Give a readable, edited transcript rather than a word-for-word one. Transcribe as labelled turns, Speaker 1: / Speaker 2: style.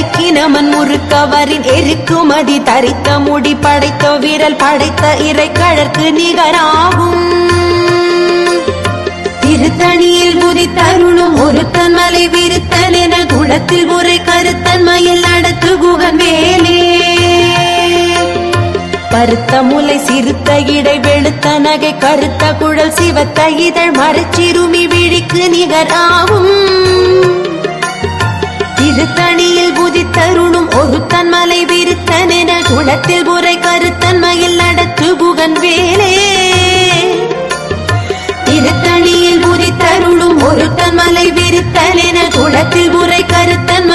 Speaker 1: பெருக்கினமன் முறுக்கவரின் எருக்குமதி தரித்த முடி படைத்த விரல் படைத்த இறை கழற்கு நிகராகும் திருத்தணியில் புதித்தருளும் ஒருத்தன் மலை விருத்தன் என குளத்தில் உரை கருத்தன்மையில் நடத்து குகன் வேலே பருத்த முலை சிறுத்த இடை வெளுத்த நகை கருத்த குழல் சிவத்த இதழ் மரச்சிறுமி விழிக்கு நிகராகும் திருத்தணியில் புதித்தருளும் ஒருத்தன் மலை விருத்தன் என குளத்தில் உரை கருத்தன்மையில் நடத்து குகன் வேலே திருத்தணியில் புதித்தருளும் ஒருத்தன் மலை விருத்தன் என குளத்தில் உரை கருத்தன்